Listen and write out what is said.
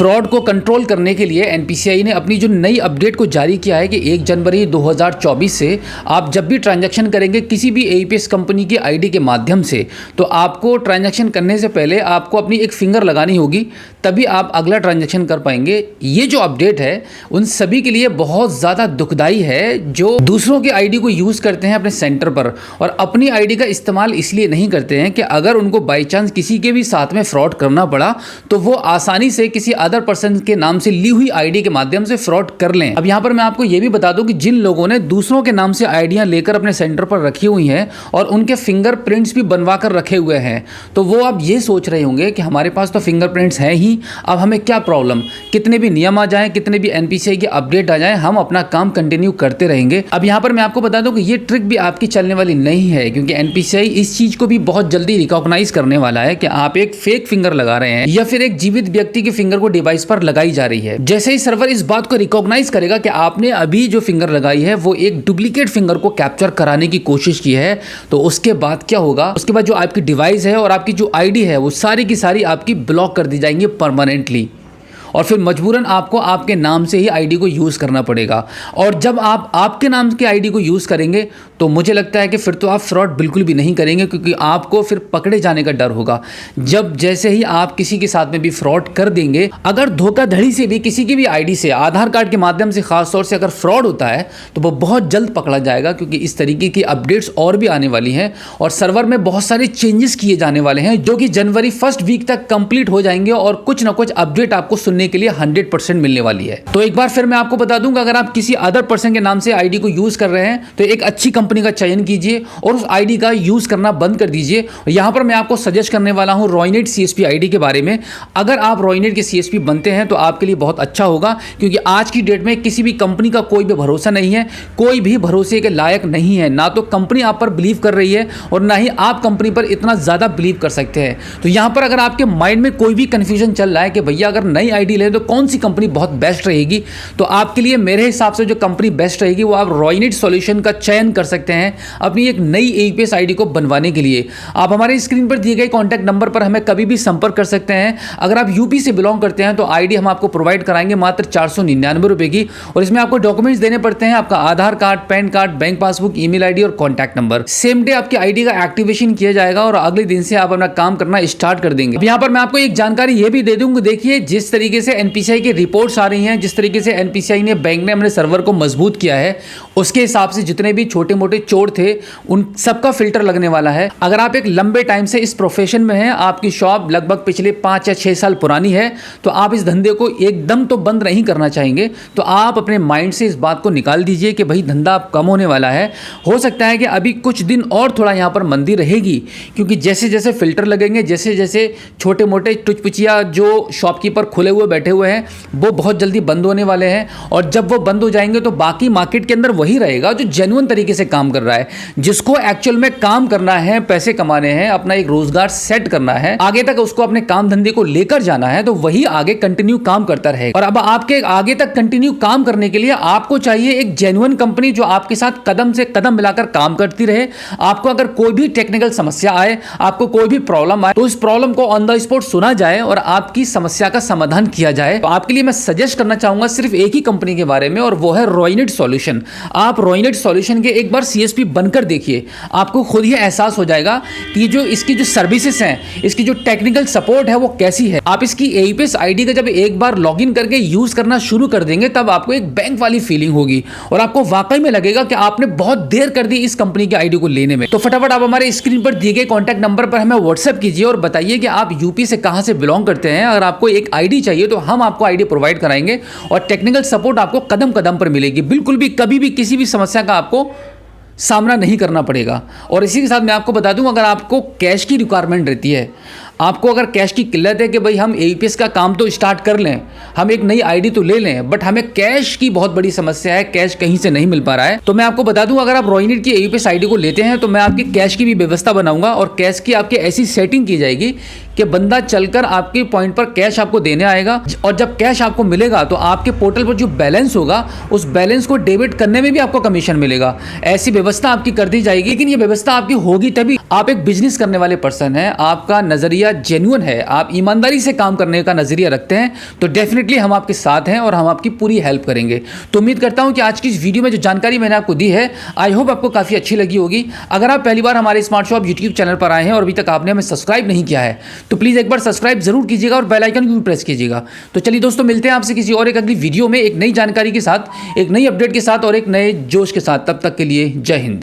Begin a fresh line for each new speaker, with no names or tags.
Fraud को control करने के लिए एनपीसीआई ने अपनी जो नई अपडेट को जारी किया है कि 1 जनवरी 2024 से आप जब भी ट्रांजैक्शन करेंगे किसी भी एईपीएस कंपनी की आईडी के माध्यम से, तो आपको ट्रांजैक्शन करने से पहले आपको अपनी एक फिंगर लगानी होगी, तभी आप अगला ट्रांजैक्शन कर पाएंगे। ये जो अपडेट है उन सभी के लिए बहुत ज़्यादा दुखदाई है जो दूसरों की आईडी को यूज़ करते हैं अपने सेंटर पर और अपनी आईडी का इस्तेमाल इसलिए नहीं करते हैं कि अगर उनको बाई चांस किसी के भी साथ में फ्रॉड करना पड़ा तो वो आसानी से किसी अदर पर्सन के नाम से ली हुई आईडी के माध्यम से फ्रॉड कर लें। अब यहाँ पर मैं आपको ये भी बता दूं कि जिन लोगों ने दूसरों के नाम से आईडियां लेकर अपने सेंटर पर रखी हुई हैं और उनके फिंगरप्रिंट्स भी बनवा कर रखे हुए हैं, तो वो अब ये सोच रहे होंगे कि हमारे पास तो फिंगरप्रिंट्स हैं ही, अब हमें क्या प्रॉब्लम, कितने भी नियम आ जाएं, कितने भी एनपीसीआई की अपडेट आ जाएं, हम अपना काम कंटिन्यू करते रहेंगे। अब यहाँ पर मैं आपको बता दूं कि ये ट्रिक भी आपकी चलने वाली नहीं है, क्योंकि एनपीसीआई इस चीज को भी बहुत जल्दी रिकॉग्नाइज करने वाला है कि आप एक फेक फिंगर लगा रहे हैं या फिर एक जीवित व्यक्ति के फिंगर को डिवाइस पर लगाई जा रही है। जैसे ही सर्वर इस बात को रिकॉग्नाइज करेगा कि आपने अभी जो फिंगर लगाई है वो एक डुप्लीकेट फिंगर को कैप्चर कराने की कोशिश की है, तो उसके बाद क्या होगा, उसके बाद जो आपकी डिवाइस है और आपकी जो आईडी है वो सारी की सारी आपकी ब्लॉक कर दी जाएंगी परमानेंटली, और फिर मजबूरन आपको आपके नाम से ही आईडी को यूज़ करना पड़ेगा। और जब आप आपके नाम की आईडी को यूज़ करेंगे तो मुझे लगता है कि फिर तो आप फ्रॉड बिल्कुल भी नहीं करेंगे, क्योंकि आपको फिर पकड़े जाने का डर होगा। जब जैसे ही आप किसी के साथ में भी फ्रॉड कर देंगे, अगर धोखाधड़ी से भी किसी की भी आईडी से आधार कार्ड के माध्यम से खासतौर से अगर फ्रॉड होता है तो वो बहुत जल्द पकड़ा जाएगा, क्योंकि इस तरीके की अपडेट्स और भी आने वाली हैं और सर्वर में बहुत सारे चेंजेस किए जाने वाले हैं जो कि जनवरी फर्स्ट वीक तक कंप्लीट हो जाएंगे और कुछ ना कुछ अपडेट आपको सुनने के लिए 100% मिलने वाली है। तो एक बार फिर मैं आपको बता दूंगा, अगर आप किसी अदर पर्सन के नाम से आईडी को यूज कर रहे हैं तो एक अच्छी कंपनी का चयन कीजिए और उस आईडी का यूज करना बंद कर दीजिए। यहां पर मैं आपको सजेस्ट करने वाला हूं रॉयनेट सीएसपी आईडी के बारे में। अगर आप रॉयनेट के सीएसपी बनते हैं तो आपके लिए बहुत अच्छा होगा, क्योंकि आज की डेट में किसी भी कंपनी का कोई भी भरोसा नहीं है, कोई भी भरोसे के लायक नहीं है। ना तो कंपनी आप पर बिलीव कर रही है और ना ही आप कंपनी पर इतना ज्यादा बिलीव कर सकते हैं। तो यहां पर अगर आपके माइंड में कोई भी कंफ्यूजन चल रहा है कि भैया अगर नई आईडी ले तो कौन सी कंपनी बहुत बेस्ट रहेगी, तो आपके लिए मेरे हिसाब से जो कंपनी बेस्ट रहेगी वो आप रॉयनेट सॉल्यूशन का चयन कर सकते हैं अपनी एक नई एईपीएस आईडी को बनवाने के लिए। आप हमारे स्क्रीन पर दिए गए कॉन्टैक्ट नंबर पर हमें कभी भी संपर्क कर सकते हैं। अगर आप यूपी से बिलोंग करते हैं तो आईडी हम आपको प्रोवाइड कराएंगे मात्र 499 रुपए की, और इसमें आपको डॉक्यूमेंट्स देने पड़ते हैं, आपका Aadhaar card, PAN card, bank passbook, email ID और कॉन्टैक्ट नंबर। सेम डे आपकी आईडी का एक्टिवेशन किया जाएगा और अगले दिन से आप अपना काम करना स्टार्ट कर देंगे। यहाँ पर मैं आपको एक जानकारी ये भी दे दूंगा, देखिए जिस तरीके से एनपीसीआई की रिपोर्ट्स आ रही हैं, जिस तरीके से एनपीसीआई ने बैंक ने अपने सर्वर को मजबूत किया है, उसके हिसाब से जितने भी छोटे मोटे चोर थे उन सबका फिल्टर लगने वाला है। अगर आप एक लंबे टाइम से इस प्रोफेशन में हैं, आपकी शॉप लगभग पिछले 5 या 6 साल पुरानी है, तो आप इस धंधे को एकदम तो बंद नहीं करना चाहेंगे, तो आप अपने माइंड से इस बात को निकाल दीजिए कि भाई धंधा अब कम होने वाला है। हो सकता है कि अभी कुछ दिन और थोड़ा यहाँ पर मंदी रहेगी, क्योंकि जैसे जैसे फिल्टर लगेंगे, जैसे जैसे छोटे मोटे टुचपुचिया जो शॉपकीपर खुले हुए बैठे हुए हैं वो बहुत जल्दी बंद होने वाले हैं, और जब वो बंद हो जाएंगे तो बाकी मार्केट के अंदर वही रहेगा जो जेन्युइन तरीके से काम कर रहा है, जिसको एक्चुअल में काम करना है, पैसे कमाने हैं, अपना एक रोजगार सेट करना है, आगे तक उसको अपने काम धंधे को लेकर जाना है, तो वही आगे कंटिन्यू काम करता रहेगा। और अब आपके आगे तक कंटिन्यू काम करने के लिए आपको चाहिए एक जेन्युइन कंपनी जो आपके साथ कदम से कदम मिलाकर काम करती रहे। आपको अगर कोई भी टेक्निकल समस्या आए, आपको कोई भी प्रॉब्लम आए, तो उस प्रॉब्लम को ऑन द स्पॉट सुना जाए और आपकी समस्या का समाधान किया जाए। तो आपके लिए मैं सजेस्ट करना चाहूंगा सिर्फ एक ही कंपनी के बारे में, और वो है रॉयनेट सॉल्यूशन। आप रॉयनेट सॉल्यूशन के एक बार सीएसपी बनकर देखिए, आपको खुद ही एहसास हो जाएगा कि जो इसकी जो सर्विसेज हैं, इसकी जो टेक्निकल सपोर्ट है वो कैसी है। आप इसकी एईपीएस आईडी का जब एक बार लॉगिन करके यूज करना शुरू कर देंगे तब आपको एक बैंक वाली फीलिंग होगी और आपको वाकई में लगेगा कि आपने बहुत देर कर दी इस कंपनी की आईडी को लेने में। तो फटाफट आप हमारे स्क्रीन पर दिए गए कॉन्टैक्ट नंबर पर हमें व्हाट्सएप कीजिए और बताइए कि आप यूपी से कहां से बिलोंग करते हैं। अगर आपको एक आईडी चाहिए तो हम आपको आईडी प्रोवाइड कराएंगे और टेक्निकल सपोर्ट आपको कदम कदम पर मिलेगी। बिल्कुल भी कभी भी किसी भी समस्या का आपको सामना नहीं करना पड़ेगा। और इसी के साथ मैं आपको बता दूं, अगर आपको कैश की रिक्वायरमेंट रहती है, आपको अगर कैश की किल्लत है कि भाई हम एईपीएस का काम तो स्टार्ट कर लें, हम एक नई आईडी तो ले लें, बट हमें कैश की बहुत बड़ी समस्या है, कैश कहीं से नहीं मिल पा रहा है, तो मैं आपको बता दूं, अगर आप रॉयनेट की एईपीएस आईडी को लेते हैं तो मैं आपकी कैश की भी व्यवस्था बनाऊंगा और कैश की आपकी ऐसी सेटिंग की जाएगी कि बंदा चलकर आपके पॉइंट पर कैश आपको देने आएगा, और जब कैश आपको मिलेगा तो आपके पोर्टल पर जो बैलेंस होगा उस बैलेंस को डेबिट करने में भी आपको कमीशन मिलेगा। ऐसी व्यवस्था आपकी कर दी जाएगी। लेकिन ये व्यवस्था आपकी होगी तभी। आप एक बिजनेस करने वाले पर्सन हैं, आपका नजरिया नज़रिया जेन्युइन है, आप ईमानदारी से काम करने का नज़रिया रखते हैं, तो डेफिनेटली हम आपके साथ हैं और हम आपकी पूरी हेल्प करेंगे। तो उम्मीद करता हूं कि आज की इस वीडियो में जो जानकारी मैंने आपको दी है, आई होप आपको काफ़ी अच्छी लगी होगी। अगर आप पहली बार हमारे स्मार्ट शॉप यूट्यूब चैनल पर आए हैं और अभी तक आपने हमें सब्सक्राइब नहीं किया है, तो प्लीज़ एक बार सब्सक्राइब जरूर कीजिएगा और बेल आइकन भी प्रेस कीजिएगा। तो चलिए दोस्तों, मिलते हैं आपसे किसी और एक अगली वीडियो में एक नई जानकारी के साथ, एक नई अपडेट के साथ और एक नए जोश के साथ। तब तक के लिए जय हिंद।